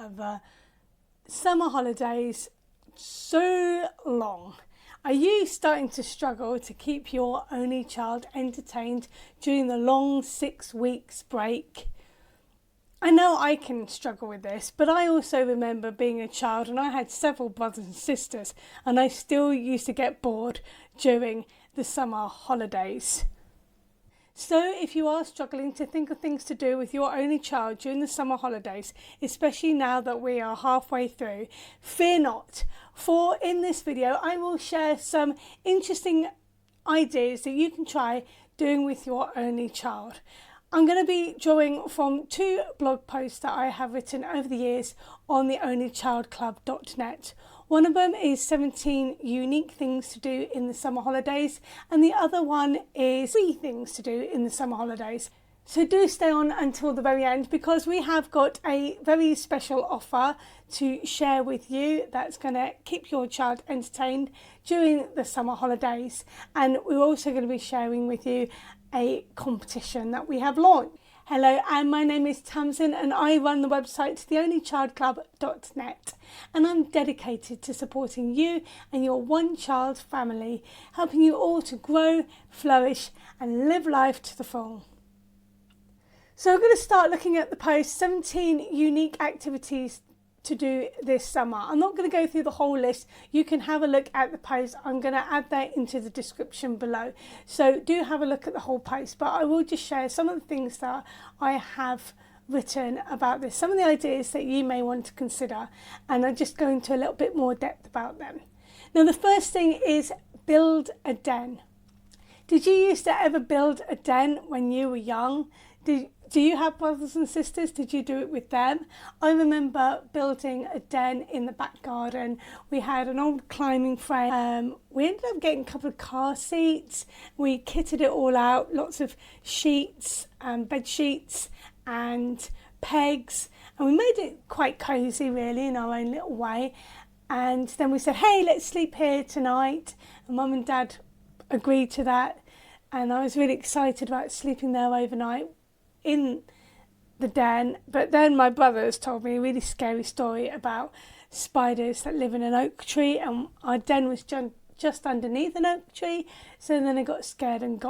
of summer holidays so long. Are you starting to struggle to keep your only child entertained during the long 6 weeks break? I know I can struggle with this, but I also remember being a child and I had several brothers and sisters, and I still used to get bored during the summer holidays. So if you are struggling to think of things to do with your only child during the summer holidays, especially now that we are halfway through, fear not, for in this video I will share some interesting ideas that you can try doing with your only child. I'm going to be drawing from 2 blog posts that I have written over the years on the onlychildclub.net. One of them is 17 unique things to do in the summer holidays, and the other one is 3 things to do in the summer holidays. So do stay on until the very end, because we have got a very special offer to share with you that's going to keep your child entertained during the summer holidays. And we're also going to be sharing with you a competition that we have launched. Hello, and my name is Tamsin and I run the website theonlychildclub.net, and I'm dedicated to supporting you and your one child family, helping you all to grow, flourish and live life to the full. So we're going to start looking at the post 17 unique activities to do this summer. I'm not going to go through the whole list. You can have a look at the post. I'm going to add that into the description below. So do have a look at the whole post, but I will just share some of the things that I have written about this, some of the ideas that you may want to consider, and I'll just go into a little bit more depth about them. Now the first thing is build a den. Did you used to ever build a den when you were young? Do you have brothers and sisters? Did you do it with them? I remember building a den in the back garden. We had an old climbing frame. We ended up getting a couple of car seats. We kitted it all out, lots of sheets, bed sheets and pegs. And we made it quite cosy really in our own little way. And then we said, hey, let's sleep here tonight. And Mum and Dad agreed to that. And I was really excited about sleeping there overnight in the den. But then my brothers told me a really scary story about spiders that live in an oak tree, and our den was just underneath an oak tree. So then I got scared and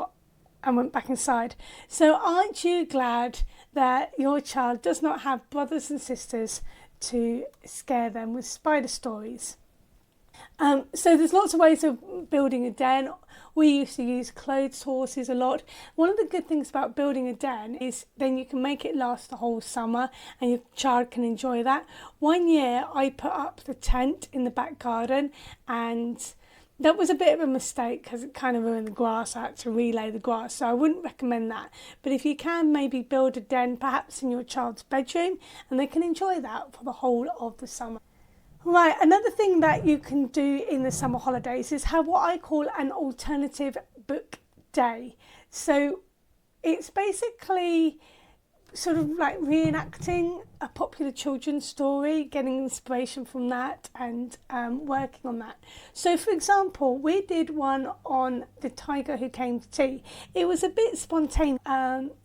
went back inside. So aren't you glad that your child does not have brothers and sisters to scare them with spider stories? So there's lots of ways of building a den. We used to use clothes horses a lot. One of the good things about building a den is then you can make it last the whole summer and your child can enjoy that. One year I put up the tent in the back garden, and that was a bit of a mistake because it kind of ruined the grass. I had to relay the grass, so I wouldn't recommend that. But if you can, maybe build a den perhaps in your child's bedroom, and they can enjoy that for the whole of the summer. Right, another thing that you can do in the summer holidays is have what I call an alternative book day. So it's basically sort of like reenacting a popular children's story, getting inspiration from that and working on that. So for example, we did one on the tiger who came to tea. It was a bit spontaneous.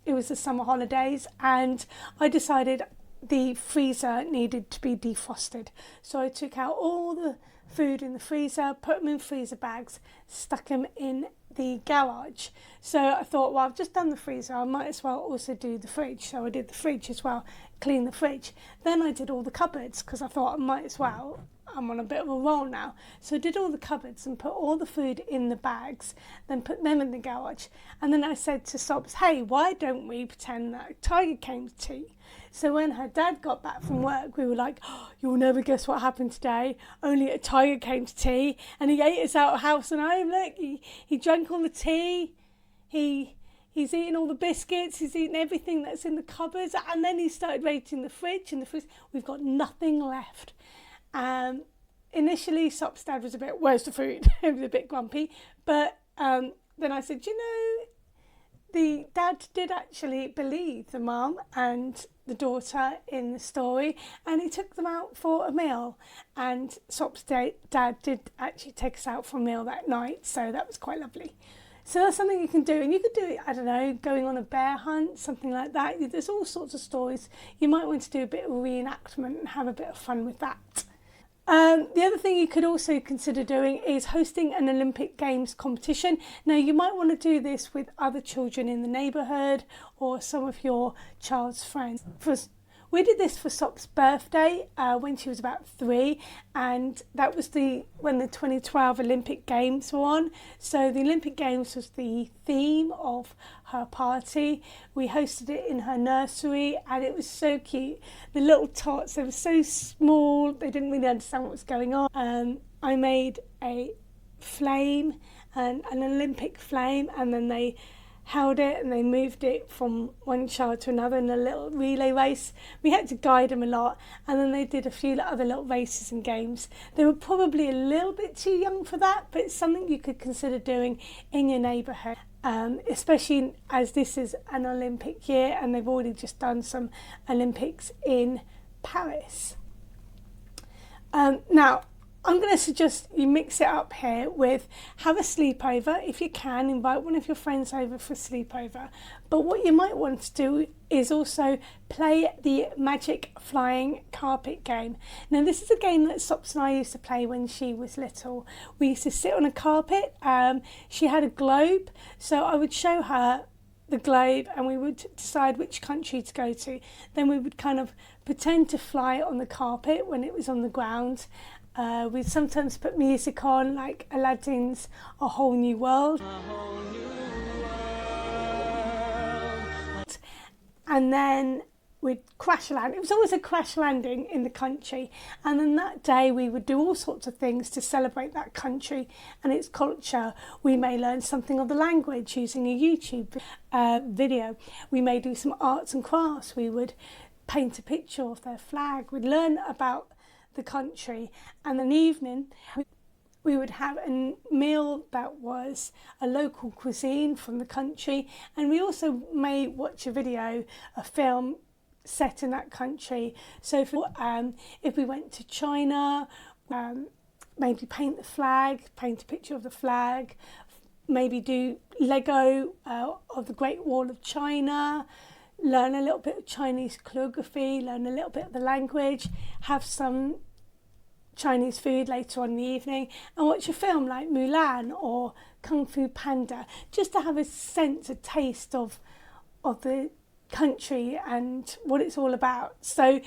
It was the summer holidays and I decided the freezer needed to be defrosted. So I took out all the food in the freezer, put them in freezer bags, stuck them in the garage. So I thought, well, I've just done the freezer, I might as well also do the fridge. So I did the fridge as well, clean the fridge. Then I did all the cupboards because I thought I might as well. I'm on a bit of a roll now. So I did all the cupboards and put all the food in the bags, then put them in the garage. And then I said to Sobs, hey, why don't we pretend that a tiger came to tea? So when her dad got back from work, we were like, oh, you'll never guess what happened today. Only a tiger came to tea and he ate us out of house and home. Look, he drank all the tea. He's eaten all the biscuits. He's eaten everything that's in the cupboards. And then he started raiding the fridge. And the fridge, we've got nothing left. Initially, Sop's dad was a bit, where's the food? He was a bit grumpy. But then I said, you know, the dad did actually believe the mum and the daughter in the story, and he took them out for a meal. And Sop's dad did actually take us out for a meal that night, so that was quite lovely. So that's something you can do, and you could do it, I don't know, going on a bear hunt, something like that. There's all sorts of stories. You might want to do a bit of reenactment and have a bit of fun with that. The other thing you could also consider doing is hosting an Olympic Games competition. Now, you might want to do this with other children in the neighbourhood or some of your child's friends. We did this for Sop's birthday when she was about 3, and that was when the 2012 Olympic Games were on. So the Olympic Games was the theme of her party. We hosted it in her nursery, and it was so cute. The little tots, they were so small, they didn't really understand what was going on. I made a flame, an Olympic flame, and then they held it and they moved it from one child to another in a little relay race. We had to guide them a lot, and then they did a few other little races and games. They were probably a little bit too young for that, but it's something you could consider doing in your neighbourhood, especially as this is an Olympic year and they've already just done some Olympics in Paris. Now, I'm going to suggest you mix it up here with have a sleepover. If you can, invite one of your friends over for a sleepover. But what you might want to do is also play the magic flying carpet game. Now, this is a game that Sops and I used to play when she was little. We used to sit on a carpet. She had a globe, so I would show her the globe and we would decide which country to go to. Then we would kind of pretend to fly on the carpet when it was on the ground. We'd sometimes put music on, like Aladdin's A Whole New World. And then we'd crash land. It was always a crash landing in the country. And then that day we would do all sorts of things to celebrate that country and its culture. We may learn something of the language using a YouTube video. We may do some arts and crafts. We would paint a picture of their flag. We'd learn about the country, and in the evening we would have a meal that was a local cuisine from the country, and we also may watch a film set in that country. So if we went to China, maybe paint the flag, paint a picture of the flag, maybe do Lego of the Great Wall of China, learn a little bit of Chinese calligraphy, learn a little bit of the language, have some Chinese food later on in the evening, and watch a film like Mulan or Kung Fu Panda, just to have a sense, a taste of the country and what it's all about. So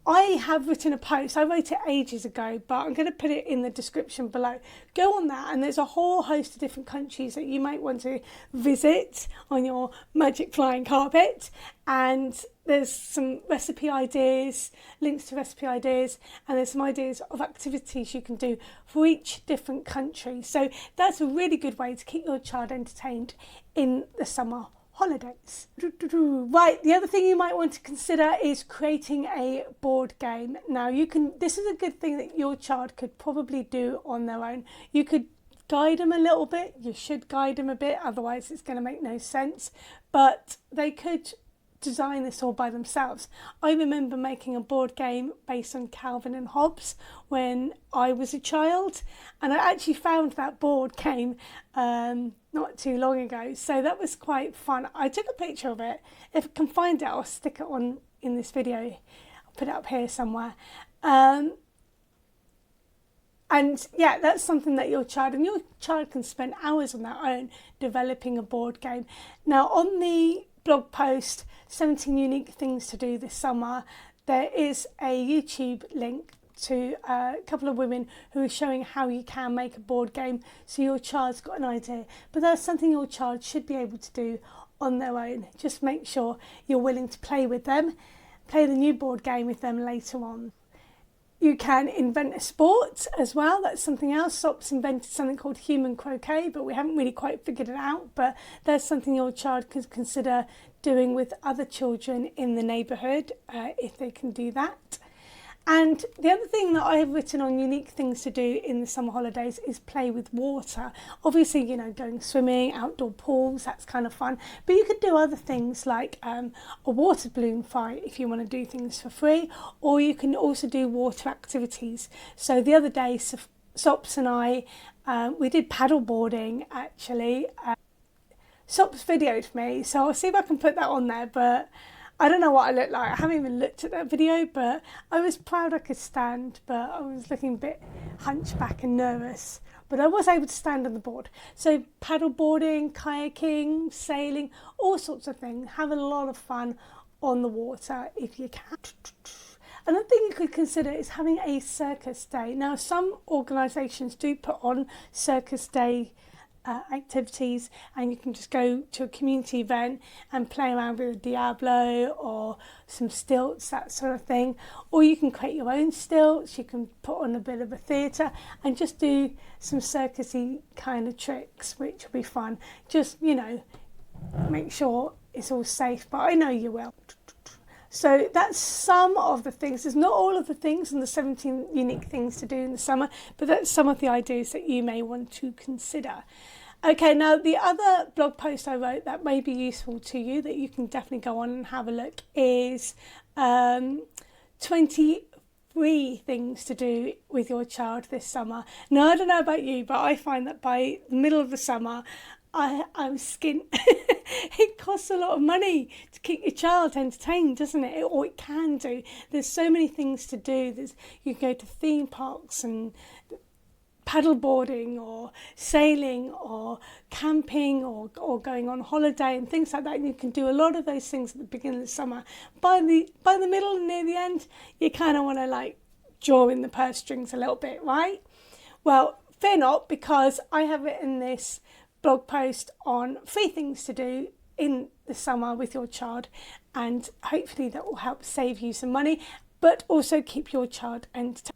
I have written a post. I wrote it ages ago, but I'm going to put it in the description below. Go on that, and there's a whole host of different countries that you might want to visit on your magic flying carpet. And there's some recipe ideas, links to recipe ideas, and there's some ideas of activities you can do for each different country. So that's a really good way to keep your child entertained in the summer holidays. Right, the other thing you might want to consider is creating a board game. Now, this is a good thing that your child could probably do on their own. You could guide them a little bit. You should guide them a bit, otherwise it's going to make no sense. But they could design this all by themselves. I remember making a board game based on Calvin and Hobbes when I was a child, and I actually found that board game not too long ago, so that was quite fun. I took a picture of it. If I can find it, I'll stick it on in this video. I'll put it up here somewhere. And yeah, that's something that your child can spend hours on their own developing a board game. Now, on the blog post 17 unique things to do this summer, there is a YouTube link to a couple of women who are showing how you can make a board game, so your child's got an idea. But that's something your child should be able to do on their own. Just make sure you're willing to play with them, play the new board game with them later on. You can invent a sport as well. That's something else. Sops invented something called human croquet, but we haven't really quite figured it out. But that's something your child could consider doing with other children in the neighbourhood, if they can do that. And the other thing that I have written on unique things to do in the summer holidays is play with water. Obviously, going swimming, outdoor pools, that's kind of fun. But you could do other things like a water balloon fight if you want to do things for free, or you can also do water activities. So the other day, Sops and I, we did paddle boarding actually. Sop's videoed me, so I'll see if I can put that on there, but I don't know what I look like. I haven't even looked at that video, but I was proud I could stand, but I was looking a bit hunchback and nervous. But I was able to stand on the board. So paddle boarding, kayaking, sailing, all sorts of things. Have a lot of fun on the water if you can. Another thing you could consider is having a circus day. Now, some organisations do put on circus day activities, and you can just go to a community event and play around with a Diablo or some stilts, that sort of thing. Or you can create your own stilts, you can put on a bit of a theatre and just do some circusy kind of tricks, which will be fun. Just, you know, make sure it's all safe, but I know you will. So that's some of the things. There's not all of the things and the 17 unique things to do in the summer, but that's some of the ideas that you may want to consider. Okay, now the other blog post I wrote that may be useful to you, that you can definitely go on and have a look, is 23 things to do with your child this summer. Now, I don't know about you, but I find that by the middle of the summer, I'm skint. It costs a lot of money to keep your child entertained, doesn't it? Or it can do. There's so many things to do. You can go to theme parks and paddleboarding or sailing or camping or going on holiday and things like that. And you can do a lot of those things at the beginning of the summer. By the middle and near the end, you kind of want to like draw in the purse strings a little bit, right? Well, fear not, because I have written this blog post on 3 things to do in the summer with your child, and hopefully that will help save you some money but also keep your child entertained.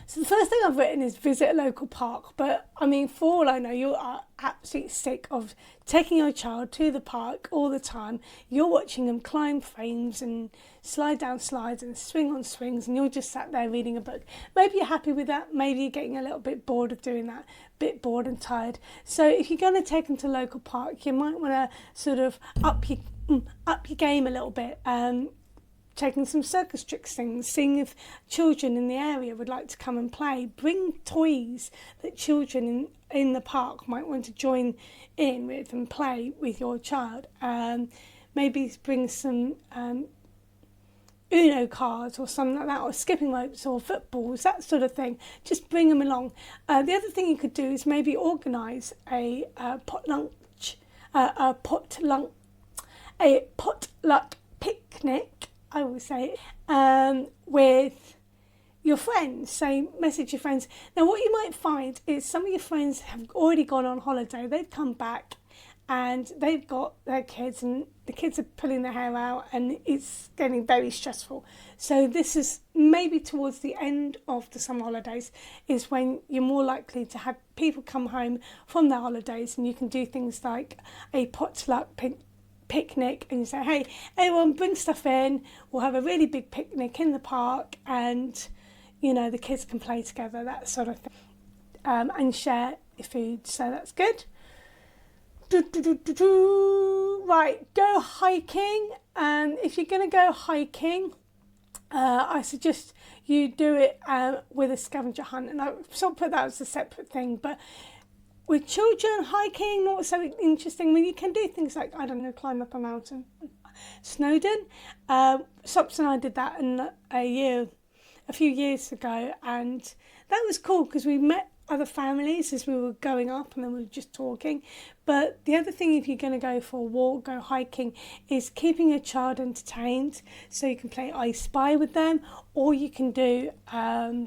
So the first thing I've written is visit a local park, but I mean, for all I know, you are absolutely sick of taking your child to the park all the time. You're watching them climb frames and slide down slides and swing on swings, and you're just sat there reading a book. Maybe you're happy with that, maybe you're getting a little bit bored of doing that, bit bored and tired. So if you're going to take them to a local park, you might want to sort of up your game a little bit. Taking some circus tricks things, seeing if children in the area would like to come and play. Bring toys that children in the park might want to join in with and play with your child. Maybe bring some Uno cards or something like that, or skipping ropes or footballs, that sort of thing. Just bring them along. The other thing you could do is maybe organise a potluck picnic, I will say, with your friends. Say, message your friends. Now, what you might find is some of your friends have already gone on holiday. They've come back and they've got their kids, and the kids are pulling their hair out, and it's getting very stressful. So this is maybe towards the end of the summer holidays is when you're more likely to have people come home from their holidays, and you can do things like a potluck picnic, and you say, hey, everyone bring stuff in, we'll have a really big picnic in the park, and you know, the kids can play together, that sort of thing, and share your food. So that's good. Right, go hiking. If you're going to go hiking, I suggest you do it with a scavenger hunt, and I sort of put that as a separate thing, but with children, hiking, not so interesting. I mean, you can do things like, I don't know, climb up a mountain. Snowdon. Sops and I did that a few years ago, and that was cool because we met other families as we were going up, and then we were just talking. But the other thing, if you're going to go for a walk, go hiking, is keeping your child entertained. So you can play I Spy with them, or you can do a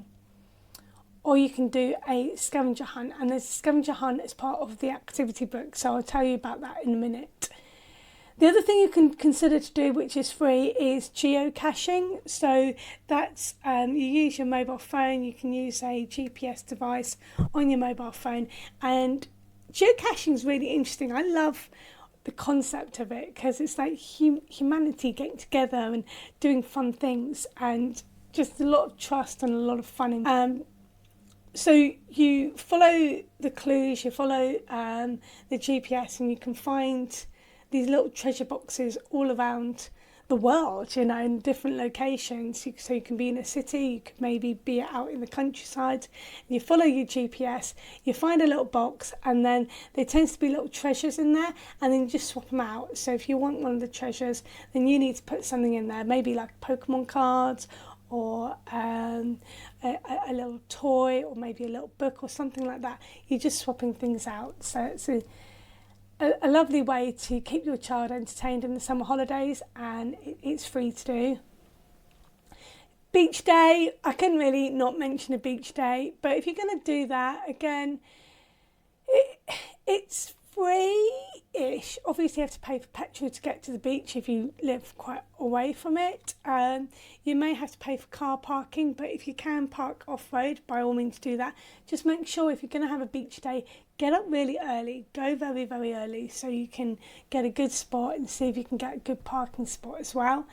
scavenger hunt, and there's a scavenger hunt as part of the activity book, so I'll tell you about that in a minute. The other thing you can consider to do, which is free, is geocaching. So that's you use your mobile phone, you can use a GPS device on your mobile phone, and geocaching is really interesting. I love the concept of it because it's like humanity getting together and doing fun things, and just a lot of trust and a lot of fun. So you follow the clues, you follow the GPS, and you can find these little treasure boxes all around the world, you know, in different locations. So you can be in a city, you could maybe be out in the countryside, and you follow your GPS, you find a little box, and then there tends to be little treasures in there, and then you just swap them out. So if you want one of the treasures, then you need to put something in there, maybe like Pokemon cards, or a little toy, or maybe a little book or something like that. You're just swapping things out. So it's a lovely way to keep your child entertained in the summer holidays, and it's free to do. Beach day, I couldn't really not mention a beach day, but if you're going to do that, again, it's free-ish. Obviously you have to pay for petrol to get to the beach if you live quite away from it. You may have to pay for car parking, but if you can park off-road, by all means do that. Just make sure if you're going to have a beach day, get up really early, go very, very early, so you can get a good spot and see if you can get a good parking spot as well.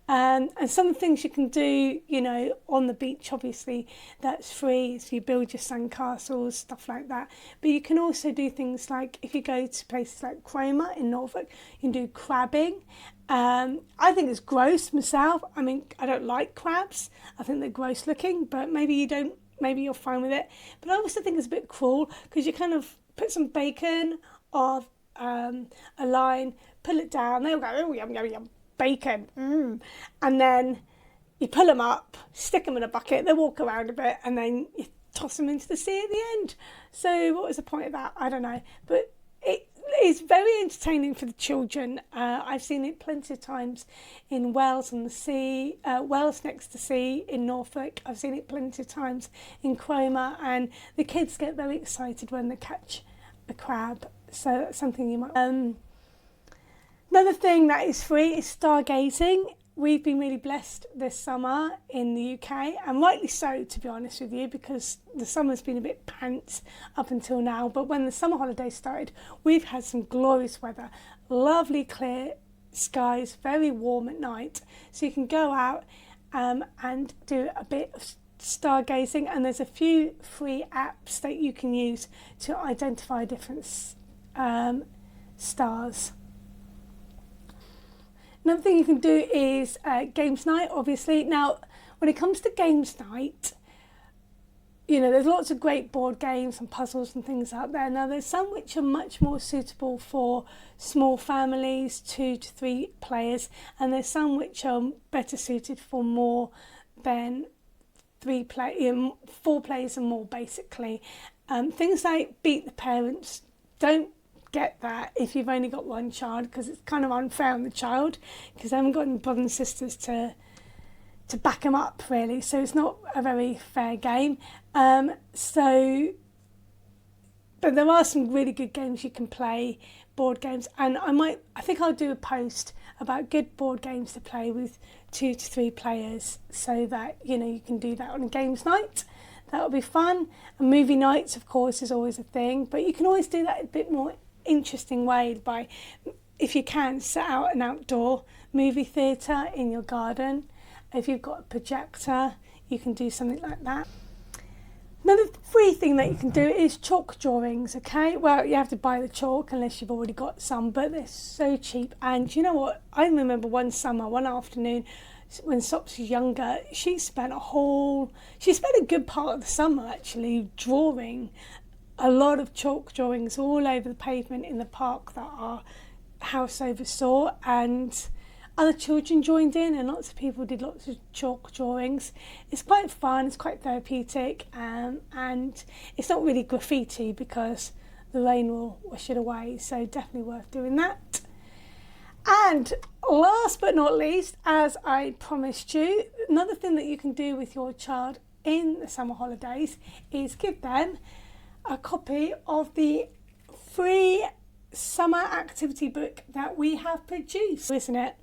And some of the things you can do, you know, on the beach, obviously, that's free. So you build your sandcastles, stuff like that. But you can also do things like, if you go to places like Cromer in Norfolk, you can do crabbing. I think it's gross myself. I mean, I don't like crabs. I think they're gross looking, but maybe you don't. Maybe you're fine with it. But I also think it's a bit cruel, because you kind of put some bacon off a line, pull it down, they'll go, oh, yum, yum, yum, bacon. And then you pull them up, stick them in a bucket, they walk around a bit, and then you toss them into the sea at the end. So what was the point of that? I don't know. But it is very entertaining for the children. I've seen it plenty of times in Wales on the sea, Wales next to sea in Norfolk. I've seen it plenty of times in Cromer, and the kids get very excited when they catch a crab. So that's something you might... Another thing that is free is stargazing. We've been really blessed this summer in the UK, and rightly so, to be honest with you, because the summer's been a bit pants up until now. But when the summer holidays started, we've had some glorious weather, lovely clear skies, very warm at night. So you can go out and do a bit of stargazing, and there's a few free apps that you can use to identify different stars. Another thing you can do is games night, obviously. Now, when it comes to games night, you know, there's lots of great board games and puzzles and things out there. Now, there's some which are much more suitable for small families, 2 to 3 players, and there's some which are better suited for more than 4 players and more, basically. Things like Beat the Parents, don't get that if you've only got one child, because it's kind of unfair on the child, because they haven't got any brothers and sisters to back them up, really. So it's not a very fair game. But there are some really good games you can play, board games, and I think I'll do a post about good board games to play with 2 to 3 players, so that, you know, you can do that on a games night. That'll be fun. And movie nights, of course, is always a thing, but you can always do that a bit more interesting way by, if you can, set out an outdoor movie theatre in your garden. If you've got a projector, you can do something like that. Another free thing that you can do is chalk drawings, okay? Well, you have to buy the chalk unless you've already got some, but they're so cheap. And you know what? I remember one afternoon when Sops was younger, she spent a good part of the summer actually drawing a lot of chalk drawings all over the pavement in the park that our house oversaw, and other children joined in, and lots of people did lots of chalk drawings. It's quite fun, it's quite therapeutic, and it's not really graffiti because the rain will wash it away, so definitely worth doing that. And last but not least, as I promised you, another thing that you can do with your child in the summer holidays is give them a copy of the free summer activity book that we have produced, isn't it?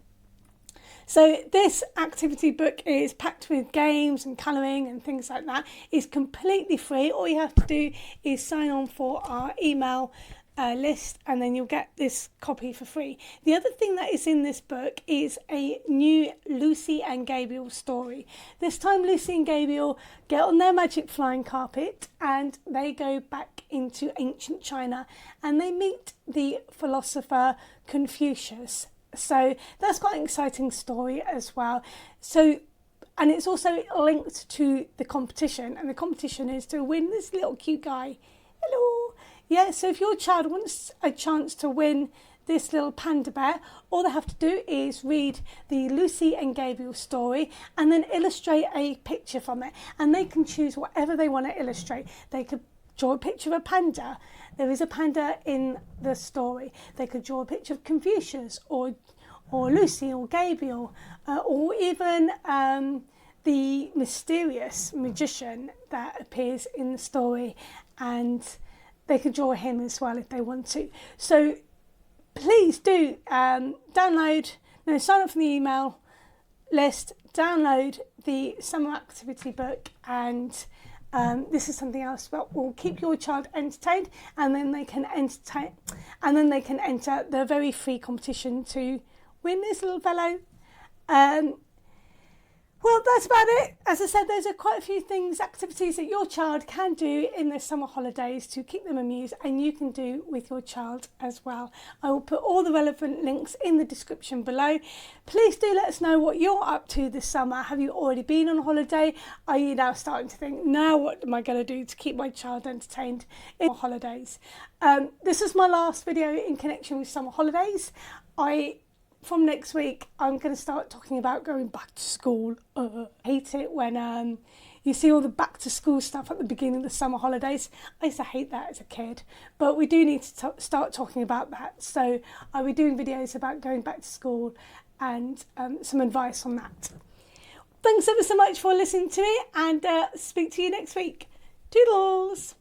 So this activity book is packed with games and colouring and things like that. It's completely free. All you have to do is sign on for our email list, and then you'll get this copy for free. The other thing that is in this book is a new Lucy and Gabriel story. This time Lucy and Gabriel get on their magic flying carpet and they go back into ancient China, and they meet the philosopher Confucius. So that's quite an exciting story as well. So, and it's also linked to the competition, and the competition is to win this little cute guy. Hello. Yeah, so if your child wants a chance to win this little panda bear, all they have to do is read the Lucy and Gabriel story and then illustrate a picture from it, and they can choose whatever they want to illustrate. They could draw a picture of a panda. There is a panda in the story. They could draw a picture of Confucius or Lucy or Gabriel, or even the mysterious magician that appears in the story, and they could draw him as well if they want to. So please do sign up for the email list, download the summer activity book, and this is something else that will keep your child entertained, and then they can enter the very free competition to win this little fellow. Well, that's about it. As I said, there's quite a few activities that your child can do in the summer holidays to keep them amused, and you can do with your child as well. I will put all the relevant links in the description below. Please do let us know what you're up to this summer. Have you already been on holiday? Are you now starting to think, now what am I going to do to keep my child entertained in holidays? This is my last video in connection with summer holidays. From next week, I'm going to start talking about going back to school. I hate it when you see all the back to school stuff at the beginning of the summer holidays. I used to hate that as a kid, but we do need to start talking about that. So I'll be doing videos about going back to school and some advice on that. Thanks ever so much for listening to me, and speak to you next week. Toodles!